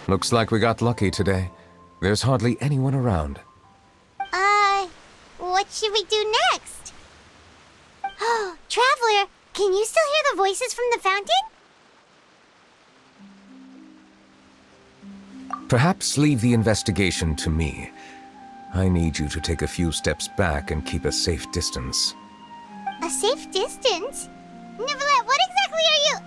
Looks like we got lucky today. There's hardly anyone around. What should we do next? Oh, Traveler, can you still hear the voices from the fountain? Perhaps leave the investigation to me. I need you to take a few steps back and keep a safe distance. A safe distance? Nicolette, what exactly are you...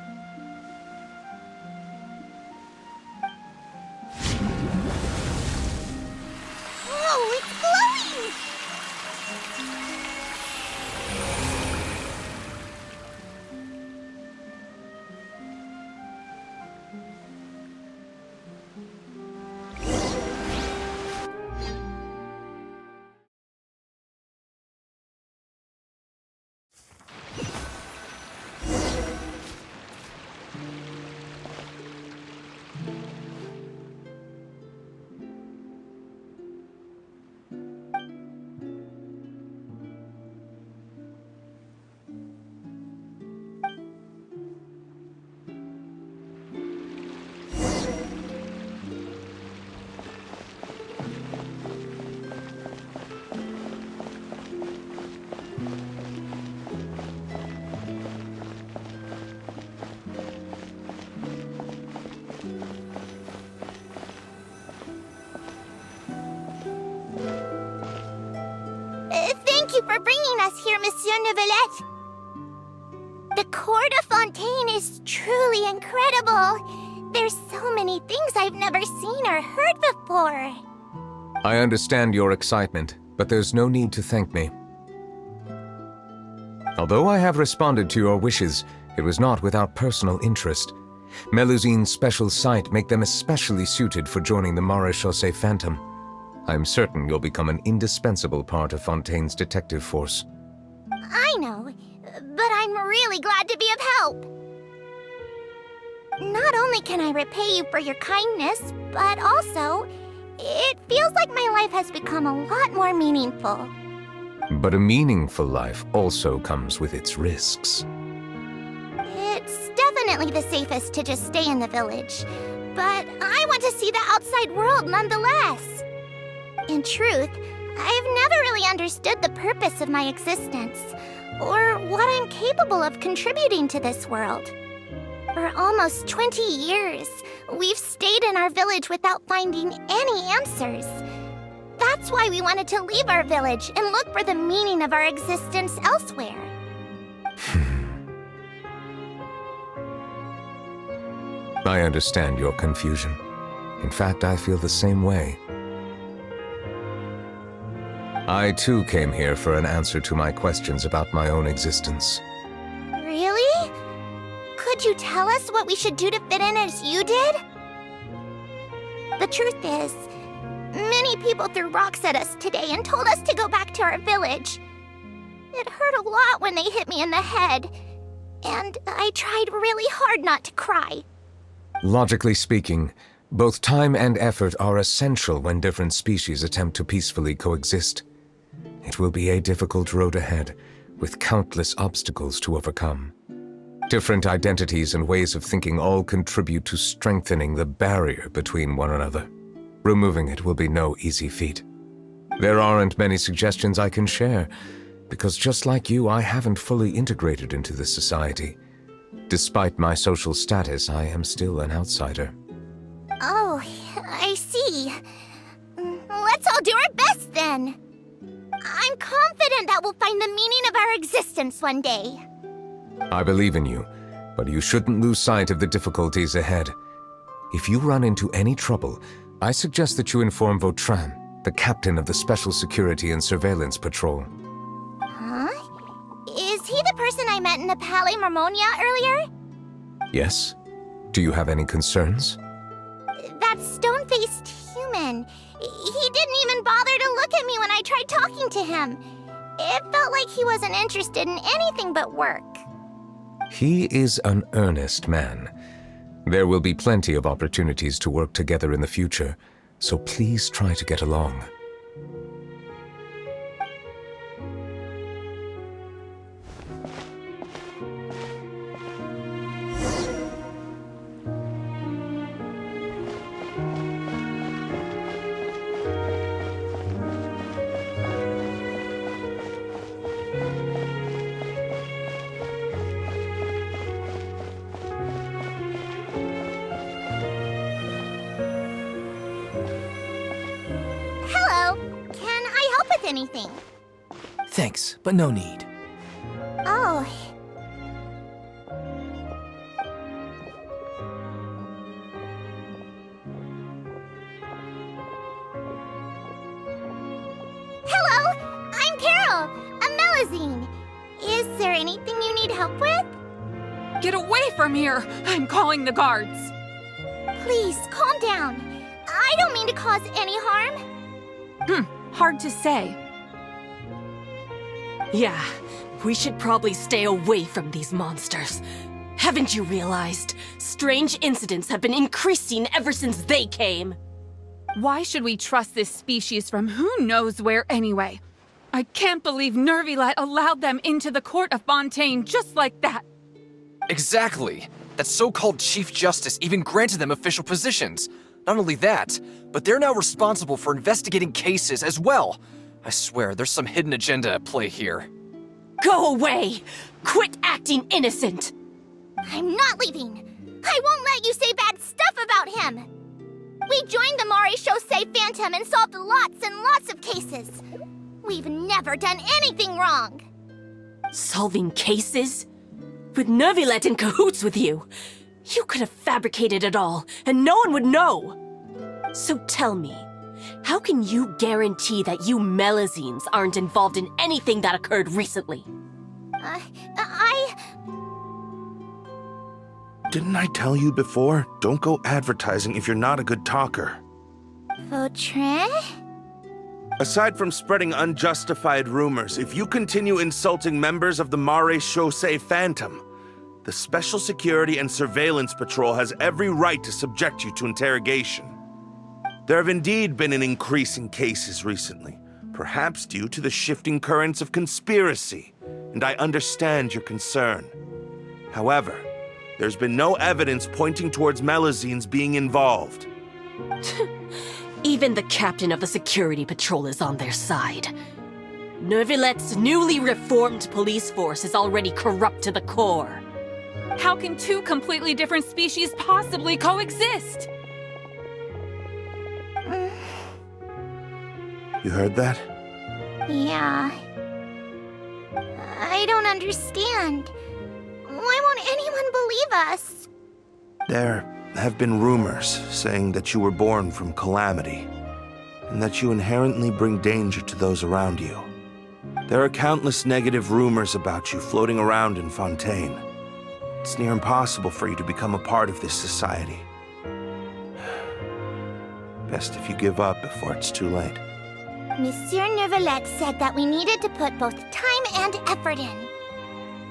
Whoa, it's glowing! Thank you for bringing us here, Monsieur Neuvillette. The Court of Fontaine is truly incredible. There's so many things I've never seen or heard before. I understand your excitement, but there's no need to thank me. Although I have responded to your wishes, it was not without personal interest. Melusine's special sight make them especially suited for joining the Maréchaussée Phantom. I'm certain you'll become an indispensable part of Fontaine's detective force. I know, but I'm really glad to be of help. Not only can I repay you for your kindness, but also, it feels like my life has become a lot more meaningful. But a meaningful life also comes with its risks. It's definitely the safest to just stay in the village, but I want to see the outside world nonetheless. In truth, I've never really understood the purpose of my existence, or what I'm capable of contributing to this world. For almost 20 years, we've stayed in our village without finding any answers. That's why we wanted to leave our village and look for the meaning of our existence elsewhere. I understand your confusion. In fact, I feel the same way. I too came here for an answer to my questions about my own existence. Really? Could you tell us what we should do to fit in as you did? The truth is, many people threw rocks at us today and told us to go back to our village. It hurt a lot when they hit me in the head, and I tried really hard not to cry. Logically speaking, both time and effort are essential when different species attempt to peacefully coexist. It will be a difficult road ahead, with countless obstacles to overcome. Different identities and ways of thinking all contribute to strengthening the barrier between one another. Removing it will be no easy feat. There aren't many suggestions I can share, because just like you, I haven't fully integrated into this society. Despite my social status, I am still an outsider. Oh, I see. Let's all do our best then. I'm confident that we'll find the meaning of our existence one day. I believe in you, but you shouldn't lose sight of the difficulties ahead. If you run into any trouble, I suggest that you inform Vautrin, the captain of the Special Security and Surveillance Patrol. Huh? Is he the person I met in the Palais Marmonia earlier? Yes? Do you have any concerns? That stone-faced human. He didn't even bother to look at me when I tried talking to him. It felt like he wasn't interested in anything but work. He is an earnest man. There will be plenty of opportunities to work together in the future, so please try to get along. anything. Thanks, but no need. Oh. Hello, I'm Carol, a Melazine. Is there anything you need help with? Get away from here! I'm calling the guards! Please, calm down. I don't mean to cause any harm. Hard to say. Yeah, we should probably stay away from these monsters. Haven't you realized? Strange incidents have been increasing ever since they came. Why should we trust this species from who knows where anyway? I can't believe Nervilet allowed them into the court of Fontaine just like that. Exactly. That so-called Chief Justice even granted them official positions. Not only that, but they're now responsible for investigating cases as well. I swear, there's some hidden agenda at play here. Go away! Quit acting innocent! I'm not leaving. I won't let you say bad stuff about him. We joined the Mare Chaussee Phantom and solved lots and lots of cases. We've never done anything wrong. Solving cases? With Nervilet in cahoots with you? You could have fabricated it all, and no one would know. So tell me, how can you guarantee that you Melazines aren't involved in anything that occurred recently? Didn't I tell you before? Don't go advertising if you're not a good talker. Vautrin? Aside from spreading unjustified rumors, if you continue insulting members of the Mare Chaussee Phantom, the Special Security and Surveillance Patrol has every right to subject you to interrogation. There have indeed been an increase in cases recently, perhaps due to the shifting currents of conspiracy, and I understand your concern. However, there's been no evidence pointing towards Melazines being involved. Even the captain of the security patrol is on their side. Nervilet's newly reformed police force is already corrupt to the core. How can two completely different species possibly coexist? You heard that? Yeah. I don't understand. Why won't anyone believe us? There have been rumors saying that you were born from calamity, and that you inherently bring danger to those around you. There are countless negative rumors about you floating around in Fontaine. It's near impossible for you to become a part of this society. Best if you give up before it's too late. Monsieur Nervilet said that we needed to put both time and effort in.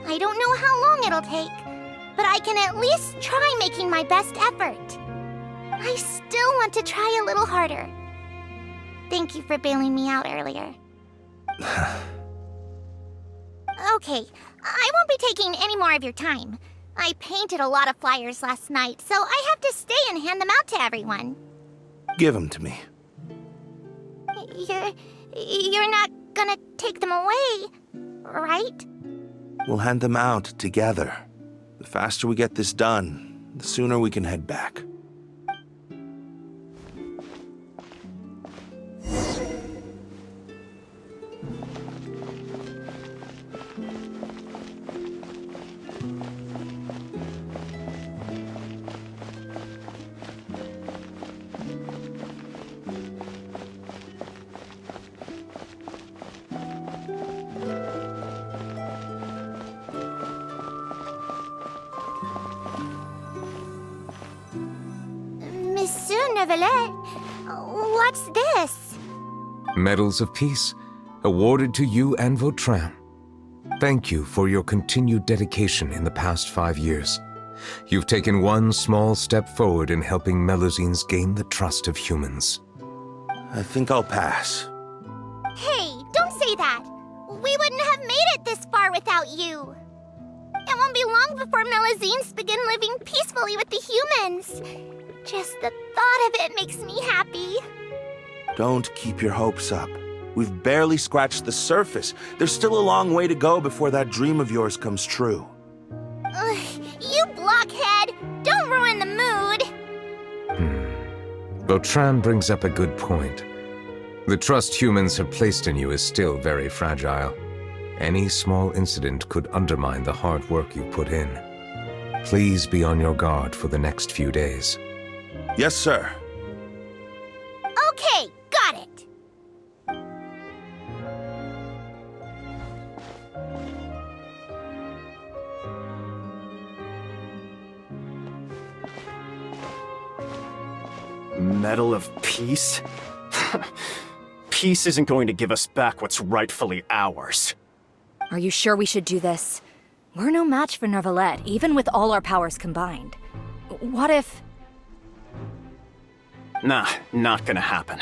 I don't know how long it'll take, but I can at least try making my best effort. I still want to try a little harder. Thank you for bailing me out earlier. Okay, I won't be taking any more of your time. I painted a lot of flyers last night, so I have to stay and hand them out to everyone. Give them to me. You're not gonna take them away, right? We'll hand them out together. The faster we get this done, the sooner we can head back. Monsieur Nervilet, what's this? Medals of Peace, awarded to you and Vautrin. Thank you for your continued dedication in the past 5 years. You've taken one small step forward in helping Melazines gain the trust of humans. I think I'll pass. Hey, don't say that. We wouldn't have made it this far without you. It won't be long before Melazines begin living peacefully with the humans. Just the thought of it makes me happy. Don't keep your hopes up. We've barely scratched the surface. There's still a long way to go before that dream of yours comes true. Ugh, you blockhead! Don't ruin the mood! Vautrin brings up a good point. The trust humans have placed in you is still very fragile. Any small incident could undermine the hard work you've put in. Please be on your guard for the next few days. Yes, sir. Okay, got it. Medal of Peace? Peace isn't going to give us back what's rightfully ours. Are you sure we should do this? We're no match for Nervalette, even with all our powers combined. What if... Nah, not gonna happen.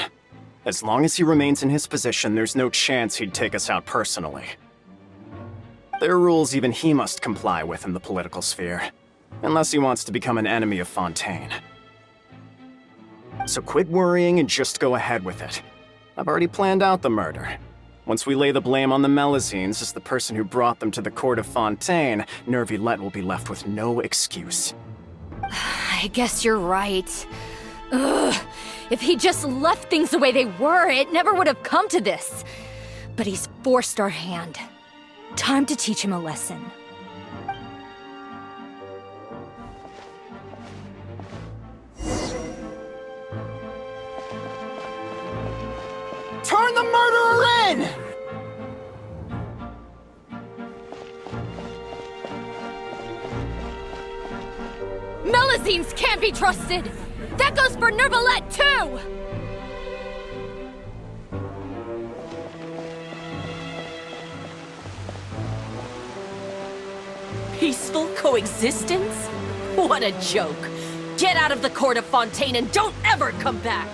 As long as he remains in his position, there's no chance he'd take us out personally. There are rules even he must comply with in the political sphere, unless he wants to become an enemy of Fontaine. So quit worrying and just go ahead with it. I've already planned out the murder. Once we lay the blame on the Melazines as the person who brought them to the court of Fontaine, Nervilette will be left with no excuse. I guess you're right. Ugh. If he just left things the way they were, it never would have come to this. But he's forced our hand. Time to teach him a lesson. Turn the murderer in! Melazines can't be trusted! That goes for Nervalette, too! Peaceful coexistence? What a joke. Get out of the court of Fontaine and don't ever come back!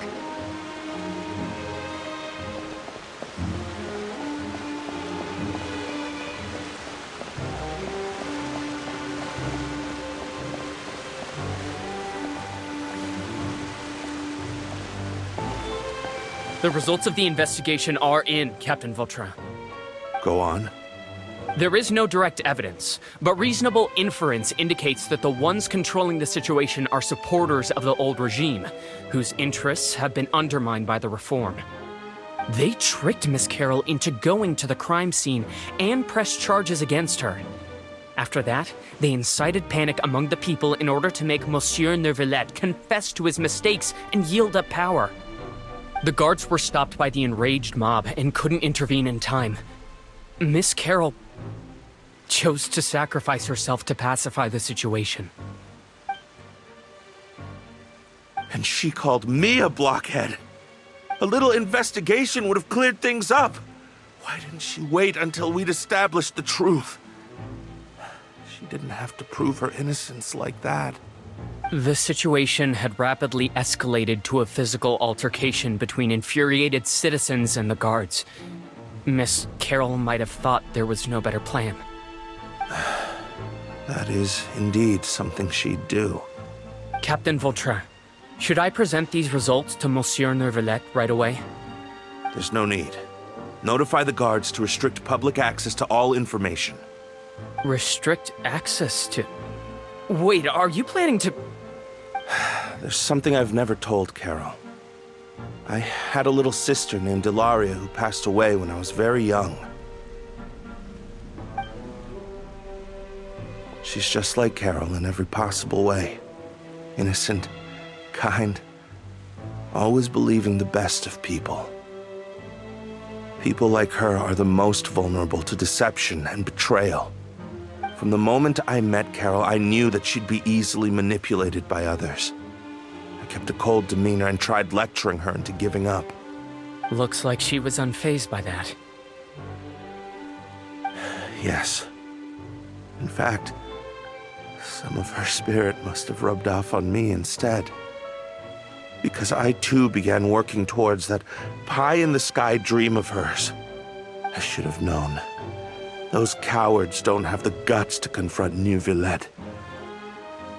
The results of the investigation are in, Captain Vautrin. Go on. There is no direct evidence, but reasonable inference indicates that the ones controlling the situation are supporters of the old regime, whose interests have been undermined by the reform. They tricked Miss Carroll into going to the crime scene and pressed charges against her. After that, they incited panic among the people in order to make Monsieur Nervilette confess to his mistakes and yield up power. The guards were stopped by the enraged mob and couldn't intervene in time. Miss Carroll chose to sacrifice herself to pacify the situation. And she called me a blockhead. A little investigation would have cleared things up. Why didn't she wait until we'd established the truth? She didn't have to prove her innocence like that. The situation had rapidly escalated to a physical altercation between infuriated citizens and the guards. Miss Carroll might have thought there was no better plan. That is indeed something she'd do. Captain Vautrin, should I present these results to Monsieur Nervilette right away? There's no need. Notify the guards to restrict public access to all information. Restrict access to... Wait, are you planning to... There's something I've never told Carol. I had a little sister named Ilaria who passed away when I was very young. She's just like Carol in every possible way. Innocent, kind, always believing the best of people. People like her are the most vulnerable to deception and betrayal. From the moment I met Carol, I knew that she'd be easily manipulated by others. I kept a cold demeanor and tried lecturing her into giving up. Looks like she was unfazed by that. Yes. In fact, some of her spirit must have rubbed off on me instead. Because I too began working towards that pie-in-the-sky dream of hers. I should have known. Those cowards don't have the guts to confront Nervilette.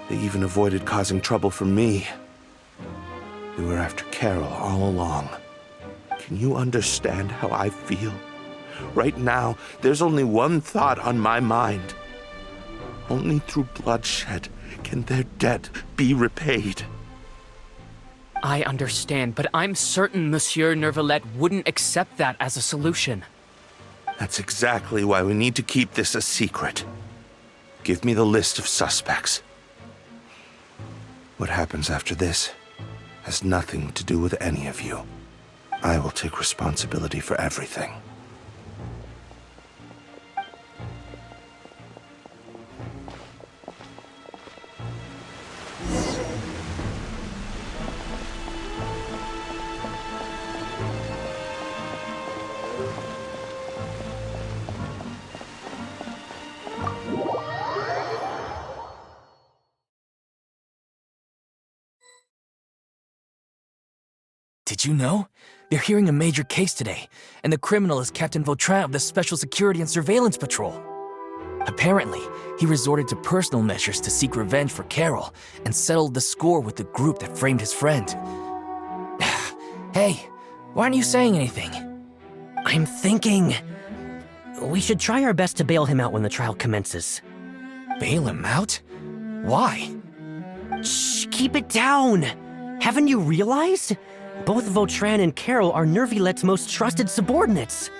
They even avoided causing trouble for me. They were after Carol all along. Can you understand how I feel? Right now, there's only one thought on my mind. Only through bloodshed can their debt be repaid. I understand, but I'm certain Monsieur Nervalette wouldn't accept that as a solution. That's exactly why we need to keep this a secret. Give me the list of suspects. What happens after this has nothing to do with any of you. I will take responsibility for everything. Did you know? They're hearing a major case today, and the criminal is Captain Vautrin of the Special Security and Surveillance Patrol. Apparently, he resorted to personal measures to seek revenge for Carol and settled the score with the group that framed his friend. Hey, why aren't you saying anything? I'm thinking... we should try our best to bail him out when the trial commences. Bail him out? Why? Shh, keep it down! Haven't you realized? Both Vautrin and Carol are Nervilette's most trusted subordinates.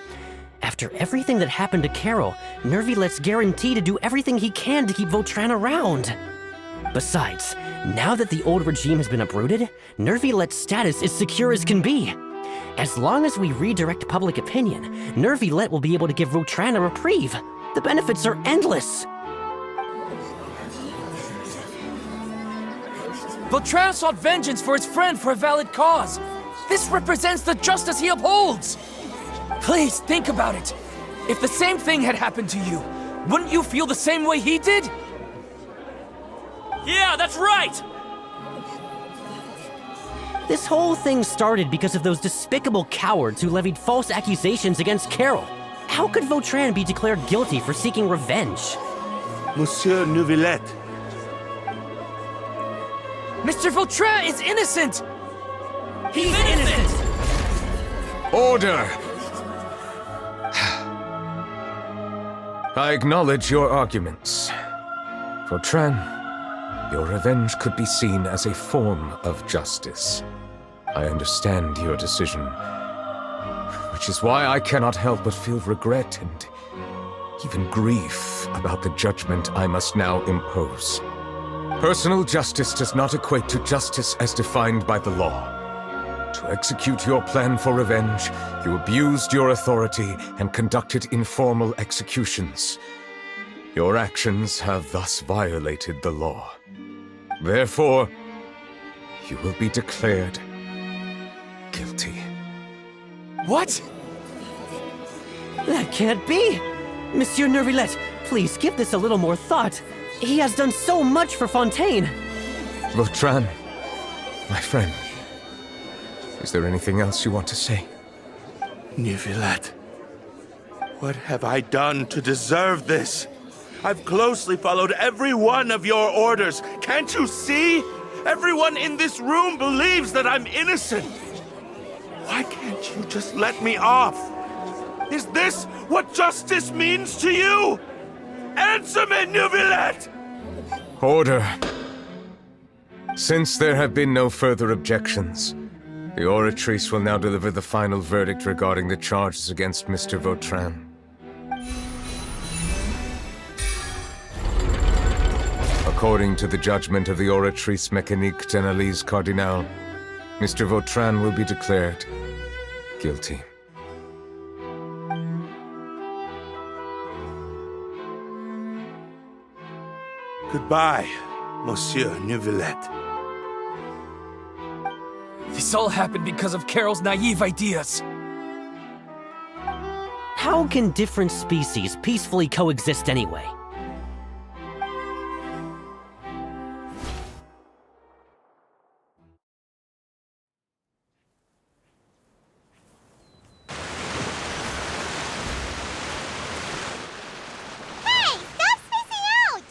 After everything that happened to Carol, Nervilette's guaranteed to do everything he can to keep Vautrin around. Besides, now that the old regime has been uprooted, Nervilette's status is secure as can be. As long as we redirect public opinion, Nervilette will be able to give Vautrin a reprieve. The benefits are endless. Vautrin sought vengeance for his friend for a valid cause. This represents the justice he upholds. Please think about it. If the same thing had happened to you, wouldn't you feel the same way he did? Yeah, that's right! This whole thing started because of those despicable cowards who levied false accusations against Carol. How could Vautrin be declared guilty for seeking revenge? Monsieur Neuvillette. Mr. Vautrin is innocent! He's innocent! Order! I acknowledge your arguments. Vautrin, your revenge could be seen as a form of justice. I understand your decision, which is why I cannot help but feel regret and even grief about the judgment I must now impose. Personal justice does not equate to justice as defined by the law. To execute your plan for revenge, you abused your authority and conducted informal executions. Your actions have thus violated the law. Therefore, you will be declared guilty. What? That can't be! Monsieur Nervilette, please give this a little more thought. He has done so much for Fontaine. Vautrin, my friend, is there anything else you want to say? Neuvillette, what have I done to deserve this? I've closely followed every one of your orders. Can't you see? Everyone in this room believes that I'm innocent. Why can't you just let me off? Is this what justice means to you? Answer me, Neuvillette! Order. Since there have been no further objections, the Oratrice will now deliver the final verdict regarding the charges against Mr. Vautrin. According to the judgment of the Oratrice Mécanique d'Analyse Cardinal, Mr. Vautrin will be declared guilty. Goodbye, Monsieur Neuvillette. This all happened because of Carol's naive ideas. How can different species peacefully coexist anyway? Hey, stop spacing out!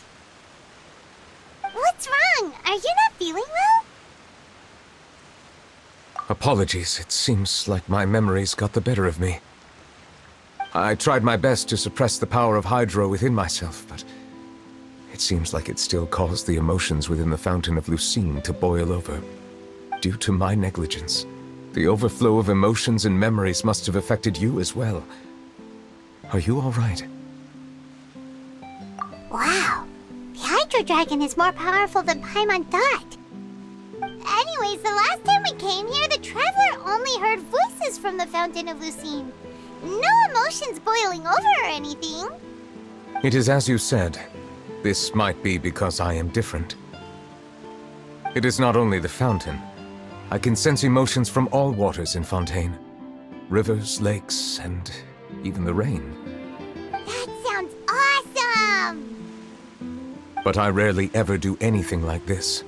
What's wrong? Are you not feeling well? Apologies, it seems like my memories got the better of me. I tried my best to suppress the power of Hydro within myself, but it seems like it still caused the emotions within the Fountain of Lucine to boil over. due to my negligence. The overflow of emotions and memories must have affected you as well. Are you all right? Wow, the Hydro Dragon is more powerful than Paimon thought. Anyways, the last time we came here, the Traveler only heard voices from the Fountain of Lucine. No emotions boiling over or anything. It is as you said. This might be because I am different. It is not only the fountain. I can sense emotions from all waters in Fontaine. Rivers, lakes, and even the rain. That sounds awesome! But I rarely ever do anything like this.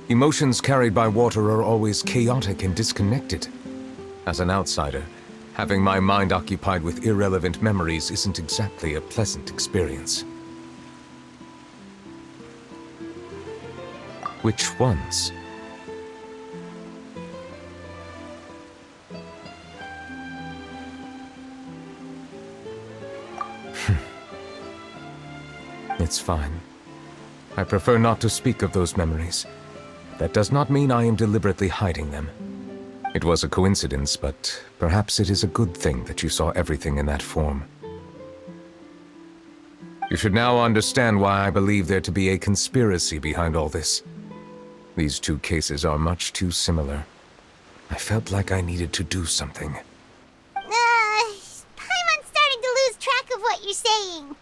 Emotions carried by water are always chaotic and disconnected. As an outsider, having my mind occupied with irrelevant memories isn't exactly a pleasant experience. Which ones? It's fine. I prefer not to speak of those memories. That does not mean I am deliberately hiding them. It was a coincidence, but perhaps it is a good thing that you saw everything in that form. You should now understand why I believe there to be a conspiracy behind all this. These two cases are much too similar. I felt like I needed to do something. Paimon's starting to lose track of what you're saying.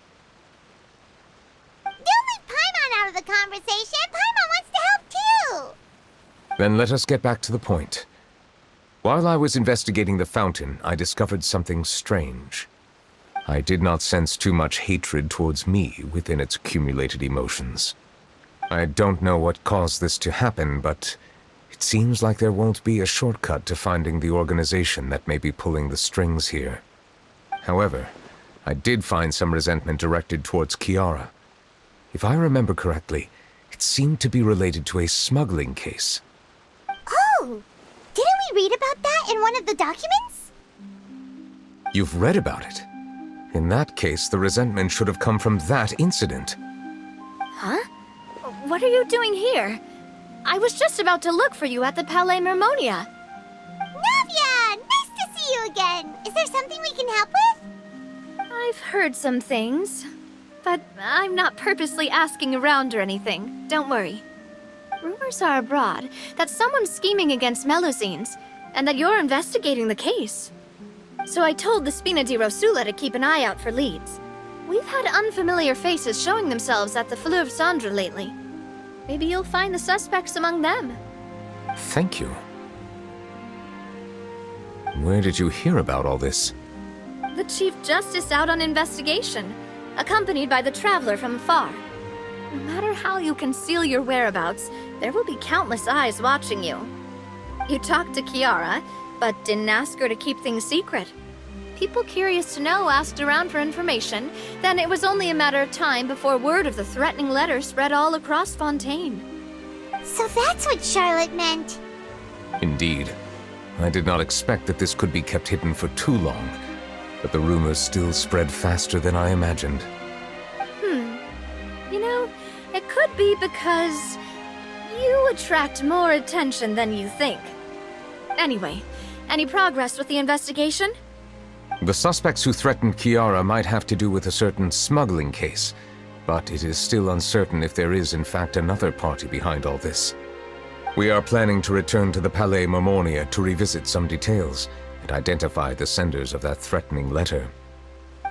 Don't leave Paimon out of the conversation. Paimon wants to help too. Then let us get back to the point. While I was investigating the fountain, I discovered something strange. I did not sense too much hatred towards me within its accumulated emotions. I don't know what caused this to happen, but it seems like there won't be a shortcut to finding the organization that may be pulling the strings here. However, I did find some resentment directed towards Kiara. If I remember correctly, it seemed to be related to a smuggling case. Oh! Didn't we read about that in one of the documents? You've read about it? In that case, the resentment should have come from that incident. Huh? What are you doing here? I was just about to look for you at the Palais Mermonia. Navia! Nice to see you again! Is there something we can help with? I've heard some things, but I'm not purposely asking around or anything. Don't worry. Rumors are abroad that someone's scheming against Melusines, and that you're investigating the case. So I told the Spina di Rosula to keep an eye out for leads. We've had unfamiliar faces showing themselves at the Fleuve Cendre lately. Maybe you'll find the suspects among them. Thank you. Where did you hear about all this? The Chief Justice out on investigation, accompanied by the Traveler from afar. No matter how you conceal your whereabouts, there will be countless eyes watching you. You talked to Kiara, but didn't ask her to keep things secret. People curious to know asked around for information, then it was only a matter of time before word of the threatening letter spread all across Fontaine. So that's what Charlotte meant. Indeed. I did not expect that this could be kept hidden for too long, but the rumors still spread faster than I imagined. You know, it could be because you attract more attention than you think. Anyway, any progress with the investigation? The suspects who threatened Kiara might have to do with a certain smuggling case, but it is still uncertain if there is in fact another party behind all this. We are planning to return to the Palais Mermonia to revisit some details and identify the senders of that threatening letter.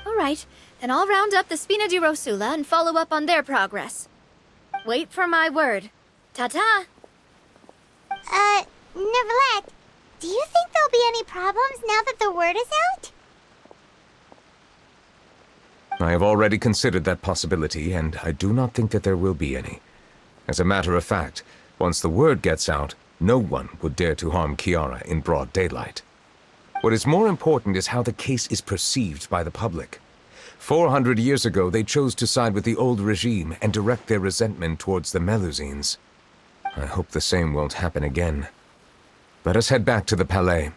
All right, then I'll round up the Spina di Rosula and follow up on their progress. Wait for my word. Ta-ta! Neverlet, do you think there'll be any problems now that the word is out? I have already considered that possibility, and I do not think that there will be any. As a matter of fact, once the word gets out, no one would dare to harm Kiara in broad daylight. What is more important is how the case is perceived by the public. 400 years ago, they chose to side with the old regime and direct their resentment towards the Melusines. I hope the same won't happen again. Let us head back to the Palais.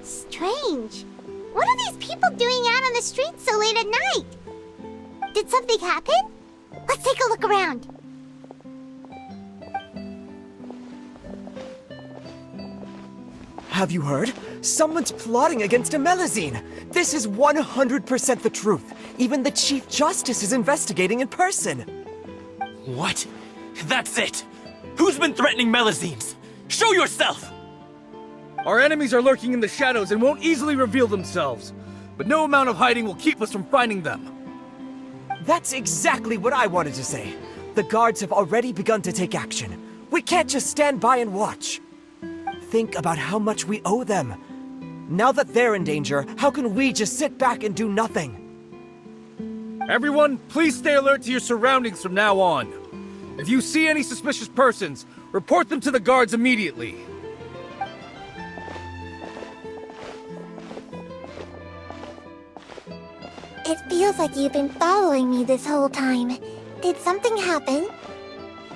Strange. What are these people doing out on the streets so late at night? Did something happen? Let's take a look around. Have you heard? Someone's plotting against Amelazine. This is 100% the truth. Even the Chief Justice is investigating in person. What? That's it! Who's been threatening Melazines? Show yourself! Our enemies are lurking in the shadows and won't easily reveal themselves. But no amount of hiding will keep us from finding them. That's exactly what I wanted to say. The guards have already begun to take action. We can't just stand by and watch. Think about how much we owe them. Now that they're in danger, how can we just sit back and do nothing? Everyone, please stay alert to your surroundings from now on. If you see any suspicious persons, report them to the guards immediately. It feels like you've been following me this whole time. Did something happen?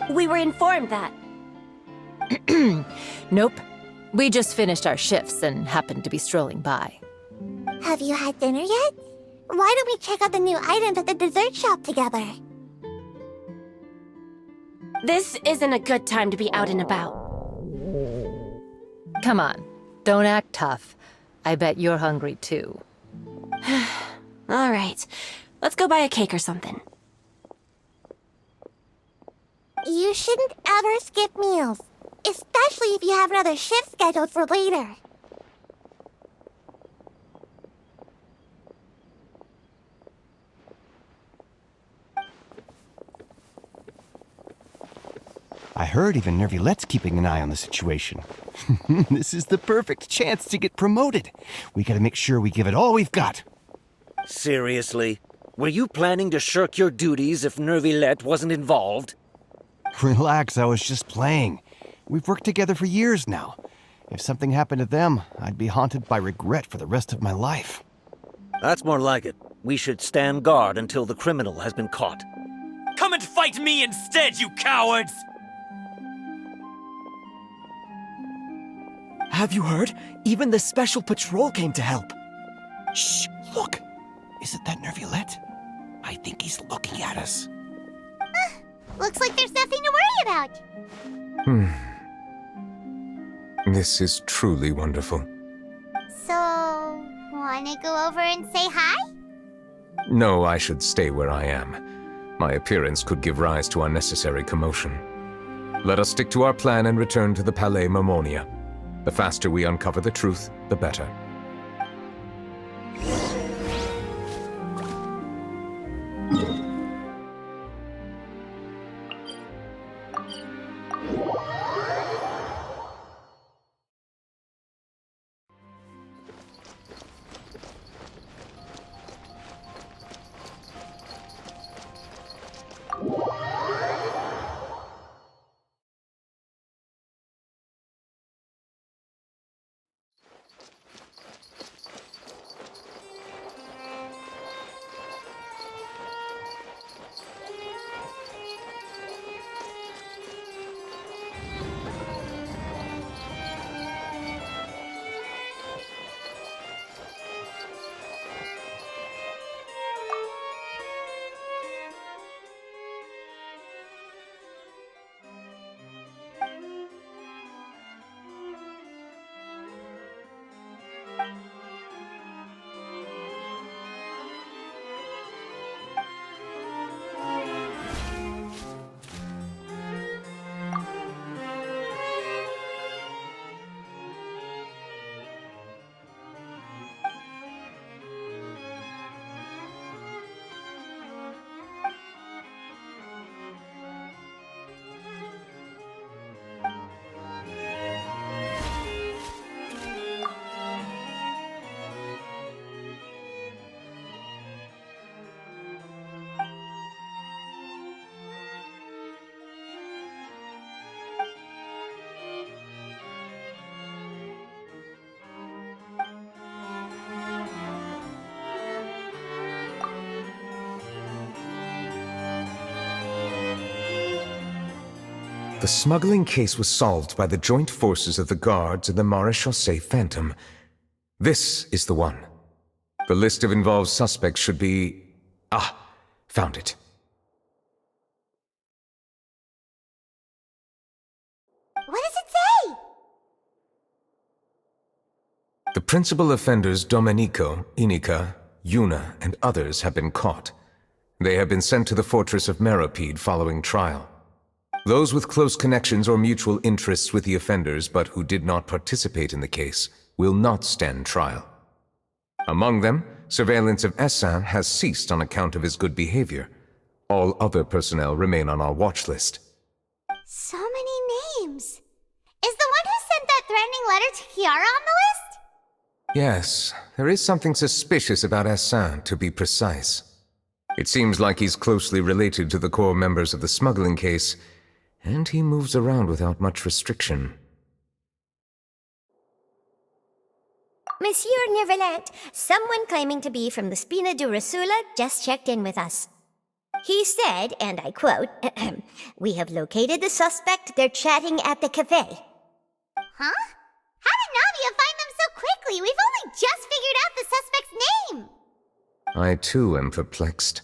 We were informed that. Nope. We just finished our shifts and happened to be strolling by. Have you had dinner yet? Why don't we check out the new items at the dessert shop together? This isn't a good time to be out and about. Come on, don't act tough. I bet you're hungry too. All right, let's go buy a cake or something. You shouldn't ever skip meals, especially if you have another shift scheduled for later. I heard even Nervilette's keeping an eye on the situation. This is the perfect chance to get promoted. We gotta make sure we give it all we've got. Seriously? Were you planning to shirk your duties if Nervilette wasn't involved? Relax, I was just playing. We've worked together for years now. If something happened to them, I'd be haunted by regret for the rest of my life. That's more like it. We should stand guard until the criminal has been caught. Come and fight me instead, you cowards! Have you heard? Even the Special Patrol came to help. Shh, look! Isn't that Nervilette? I think he's looking at us. Looks like there's nothing to worry about. This is truly wonderful. So, wanna go over and say hi? No, I should stay where I am. My appearance could give rise to unnecessary commotion. Let us stick to our plan and return to the Palais Mermonia. The faster we uncover the truth, the better. The smuggling case was solved by the joint forces of the guards and the Maréchaussée Phantom. This is the one. The list of involved suspects should be... Ah, found it. What does it say? The principal offenders Domenico, Inika, Yuna, and others have been caught. They have been sent to the fortress of Meropide following trial. Those with close connections or mutual interests with the offenders but who did not participate in the case will not stand trial. Among them, surveillance of Essin has ceased on account of his good behavior. All other personnel remain on our watch list. So many names. Is the one who sent that threatening letter to Kiara on the list? Yes, there is something suspicious about Essin, to be precise. It seems like he's closely related to the core members of the smuggling case, and he moves around without much restriction. Monsieur Neverlet, someone claiming to be from the Spina di Rosula just checked in with us. He said, and I quote, "We have located the suspect. They're chatting at the cafe." Huh? How did Navia find them so quickly? We've only just figured out the suspect's name! I too am perplexed.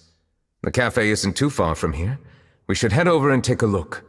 The cafe isn't too far from here. We should head over and take a look.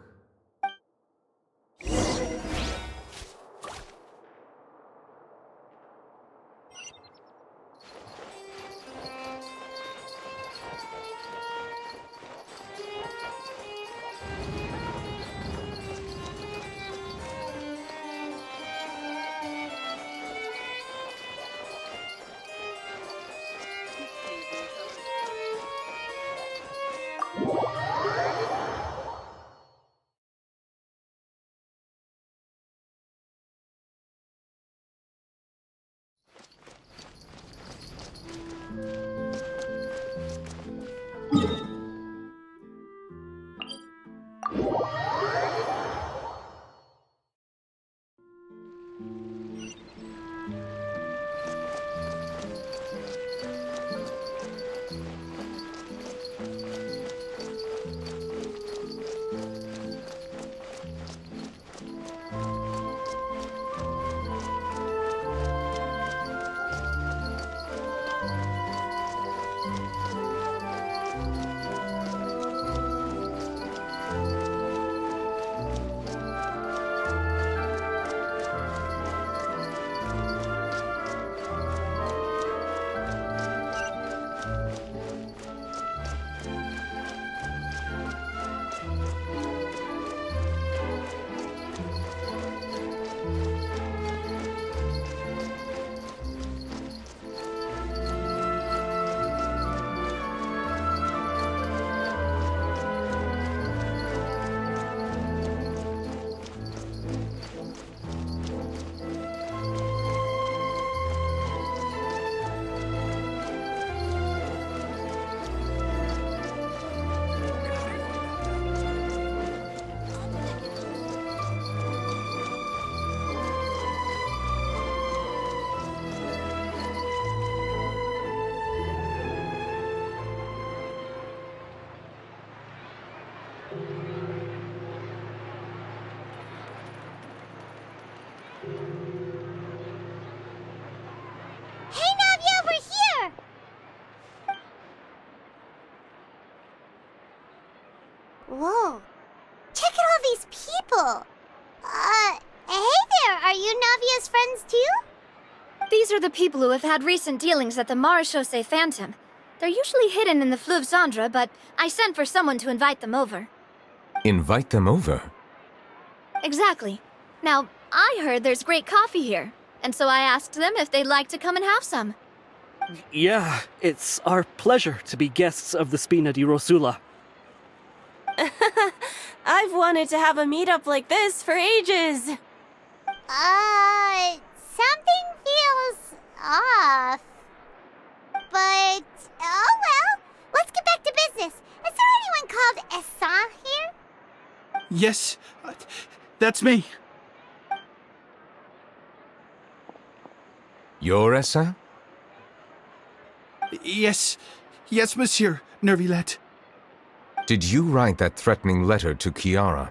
Hey, Navia, we're here! Whoa. Check out all these people! Hey there, are you Navia's friends too? These are the people who have had recent dealings at the Marechaussee Phantom. They're usually hidden in the Fleuve Cendre, but I sent for someone to invite them over. Invite them over? Exactly. Now, I heard there's great coffee here, and so I asked them if they'd like to come and have some. Yeah, it's our pleasure to be guests of the Spina di Rosula. I've wanted to have a meetup like this for ages. Something feels off. But, oh well, let's get back to business. Is there anyone called Essin here? Yes, that's me. You're Essin? Yes, monsieur, Nervilette. Did you write that threatening letter to Kiara?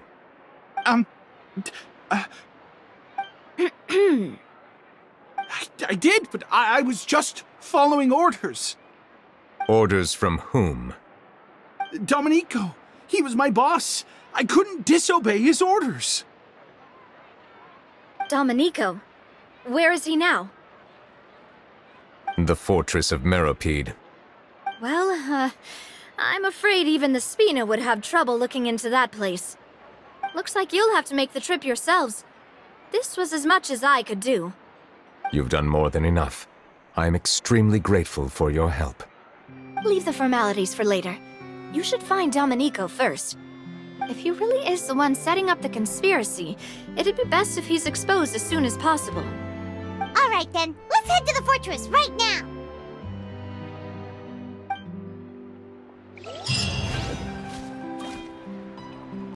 I did, but I was just following orders. Orders from whom? Domenico, he was my boss. I couldn't disobey his orders. Domenico, where is he now? The fortress of Meropide. Well, I'm afraid even the Spina would have trouble looking into that place. Looks like you'll have to make the trip yourselves. This was as much as I could do. You've done more than enough. I am extremely grateful for your help. Leave the formalities for later. You should find Domenico first. If he really is the one setting up the conspiracy, it'd be best if he's exposed as soon as possible. All right then, let's head to the fortress right now.